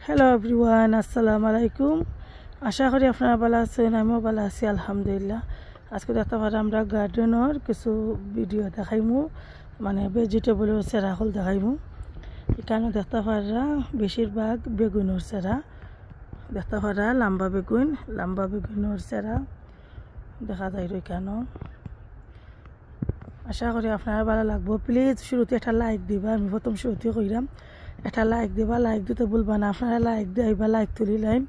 Hello everyone, আসসালামু আলাইকুম। আশা করি আপনারা ভালো আছেন, আমিও ভালো আছি আলহামদুলিল্লাহ। আজকে দেখতে পারি আমরা গার্ডেনের কিছু ভিডিও দেখাইমু, মানে ভেজিটেবলের সেরা হল দেখাইমু। এখানে দেখতে পারা বেশিরভাগ বেগুনের সেরা দেখতে পারা, লম্বা বেগুনের সেরা দেখা যায় এখানে। আশা করি আপনারা ভালো লাগবো। প্লিজ শুরুতে একটা লাইক দিবা, আমি প্রথম শুরুতে কইরাম একটা লাইক দিবা, লাইক দিতে বলবা না। আপনারা লাইক দিয়ে আইবা, লাইক তুলি লাইন।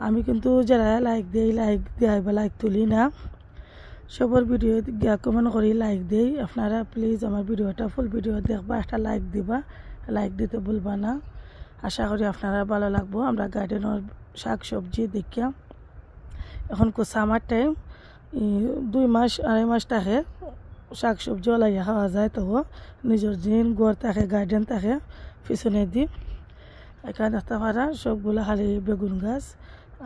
আমি কিন্তু যারা লাইক দেই, লাইক দিয়ে আইবা, লাইক তুলি না। সবার ভিডিও গিয়া কমেন্ট করি লাইক দেই। আপনারা প্লিজ আমার ভিডিওটা ফুল ভিডিও দেখবা, একটা লাইক দিবা, লাইক দিতে বলবা না। আশা করি আপনারা ভালো লাগবো। আমরা গার্ডেনের শাক সবজি দেখিয়া এখন সামার টাইম 2 মাস 2.5 মাস থাকে শাক সবজি লাগিয়ে খাওয়া যায়। তো নিজের দিন গড় থাকে, গার্ডেন থাকে পিছনে দি। এখানে দেখতে পারা সবগুলা খালি বেগুন গাছ।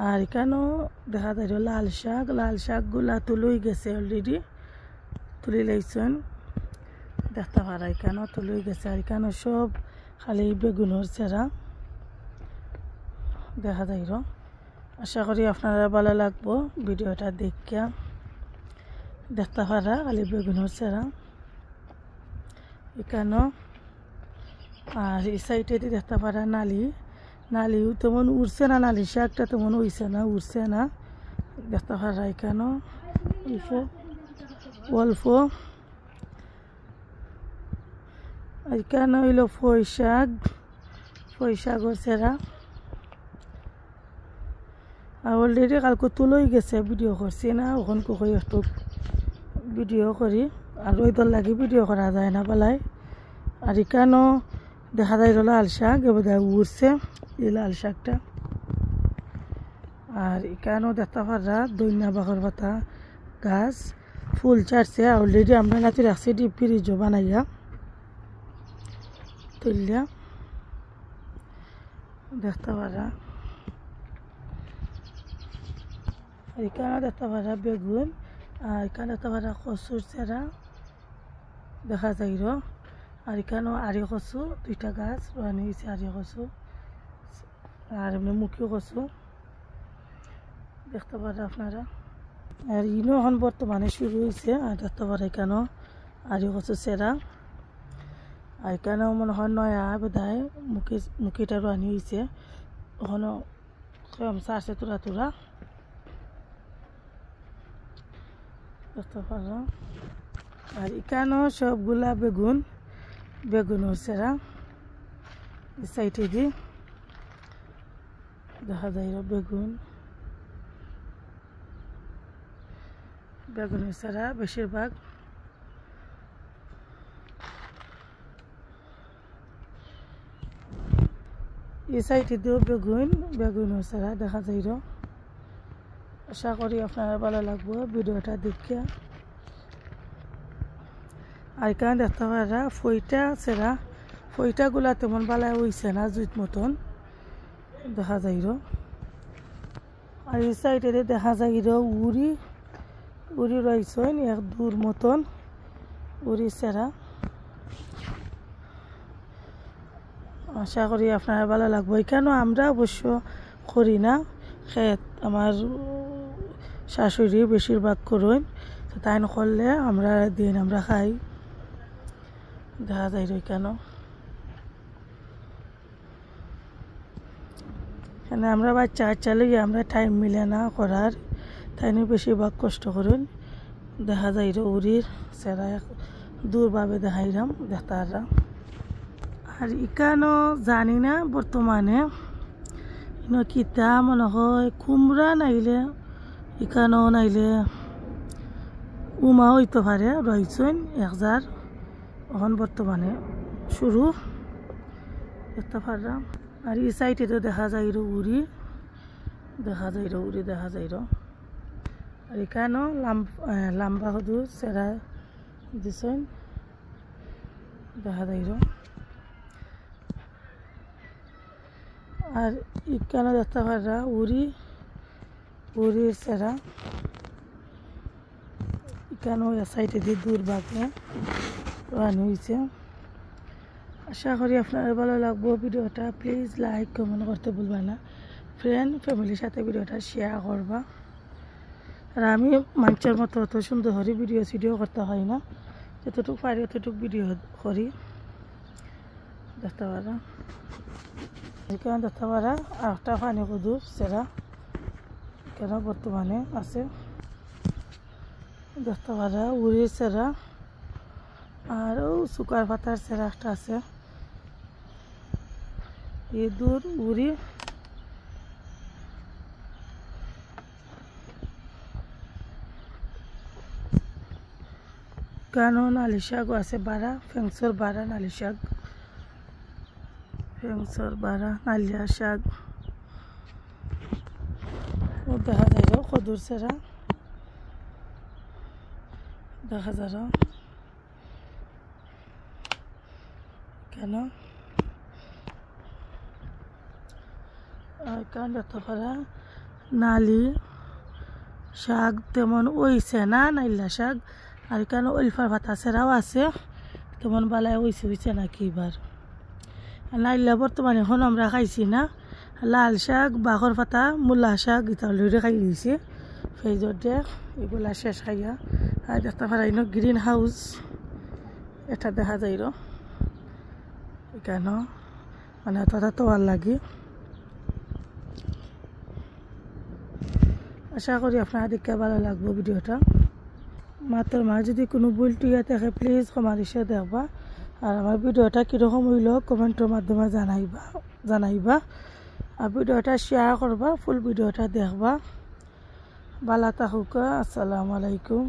আর এখানেও দেখা যায় লাল শাকগুলা তুলই গেছে, অলরেডি তুলি লাইছেন দেখতে পারা। এখানেও তুলই গেছে। আর এখানেও সব খালি বেগুনের চেরা দেখা যায়। আশা করি আপনারা ভালো লাগবো ভিডিওটা দেখিয়া। দেখতে পারা খালি বেগুনের চেরা এখানেও। আর এই সাইডে দেখতে পারা নালিও তেমন উড়ছে না, নালি শাকটা তেমন হইছে না, উড়ছে না দেখতে পারা। এখানেও অল্প এখানে হইল ফই শাকর চেরা। আর অলরেডি কালকে তুলই গেছে, ভিডিও করছি না, ওখান কুকুর একটু ভিডিও করি। আর ওই দল লাগি ভিডিও করা যায় না বেলায়। আর এখানেও দেখা যায় লাল শাক, এবার উড়ছে এই লাল শাকটা। আর এখানেও দেখতে পারা দইনা বাঘর পাতা গাছ ফুল ছাড়ছে অলরেডি। আমরা নাতি রাখছি ডিপ ফ্রিজও বানাইয়া তুলিয়া দেখতে পারা। আর এখানেও দেখতে পারা বেগুন। আর এখানে দেখতে পারা কচুর চেরা দেখা যায়। আর এখানেও আরি কচু 2টা গাছ রানি হয়েছে, আরি কচু আর এমনি মুখী কচু দেখতে পারা আপনারা। আর ইনো এখন বর্তমানে শুরু হয়েছে। আর দেখতে পারা এখানেও আরি কচু চেরা। আর এখানেও মনে হয় নয়া বোধহয় মুখিটা রানি হয়েছে, ওখানেও আছে তোরা দেখতে পারা। আর এখানেও সবগুলা বেগুনের চেরা এই সাইডে দিয়ে দেখা যায় বেগুনের চেরা বেশিরভাগ। এই সাইডে দিয়েও বেগুনের চেরা দেখা যায়। আশা করি আপনারা ভালো লাগবে ভিডিওটা দেখিয়া। আর এখানে দেখতে পারা ফইটা চেরা, ফইটাগুলা তেমন ভালো হইছে না, জুইত মতন দেখা যায়। আর এই সাইডে দেখা যায় উড়ি রয়েছেন এক দূর মতন উড়ি চেরা। আশা করি আপনারা ভালো লাগবে। এখানেও আমরা অবশ্য করি না খেত, আমার শাশুড়ি বেশিরভাগ করুন, তাই করলে আমরা দিন আমরা খাই দেখা যায়। এখানেও এখানে আমরা বাচ্চা লইয়া আমরা টাইম মিলে না করার, তাই বেশিরভাগ কষ্ট করুন দেখা যায়। উড়ির চেরা দূরভাবে দেখাইলাম দেখতারা। আর এখানেও জানি না বর্তমানে কিতা মনে হয় কুমড়া নাইলে এখানেও নাইলে উমা হইতে পারে রয়েছেন একজার এখন বর্তমানে শুরু দেখতে পারলাম। আর এই সাইডে দেখা যায় উড়ি দেখা যায়। আর এখানেও লম্বা হদু চেরা দিছেন দেখা যায়। আর এখানে দেখতে পারা উড়ির চেরা এখানেও সাইডে দিয়ে দূর বাঘে রানি হয়েছে। আশা করি আপনার ভালো লাগবো ভিডিওটা। প্লিজ লাইক কমেন্ট করতে ভুলবা না, ফ্রেন্ড ফ্যামিলির সাথে ভিডিওটা শেয়ার করবা। আর আমি মানুষের মতো অত সুন্দর করে ভিডিও করতে হয় না, যতটুকু পারি অতটুকু ভিডিও করি। দেখতে পারা এখানে দেখতে পারা একটা পানি কদুর সেরা কেন বর্তমানে আছে, দেখতে পারা উড়ির সেরা আর শুকার পাতার সেরা একটা আছে। ইঁদুর উড়ি কেন নালি শাকও আছে বাড়া, ফেংসর বাড়া নালি শাক, ফেংসর বাড়া নালিয়া শাক দেখা যায় কদুর সেরা দেখা যায় কেন কারণ দেখতে পারা নালি শাক তেমন ওইছে না নাইলা শাক, আর কেন ওলফার পাতা সেরাও আছে তেমন বালায় হইছে নাকি এবার। নাইলা বর্তমানে এখন আমরা খাইছি না, লাল শাক বাঘর পাতা মূলা শাক এটা অলরেডি খাই দিয়েছি ফ্রিজর দিয়ে, এগুলা শেষ খাইয়া। আর দেখতে পারা গ্রিন হাউস এটা দেখা যায় কেন মানে তথা তো ভাল লাগে। আশা করি আপনারা দেখে ভালো লাগবে ভিডিওটা। মাত্র মাঝে যদি কোনো ভুল টুইয়া থাকে প্লিজ ক্ষমা দৃষ্টিতে দেখবা। আর আমার ভিডিওটা কীরকম হইল কমেন্টের মাধ্যমে জানাইবা আর ভিডিওটা শেয়ার করবা, ফুল ভিডিওটা দেখবা। ভালো থাকুক, আসসালামু আলাইকুম।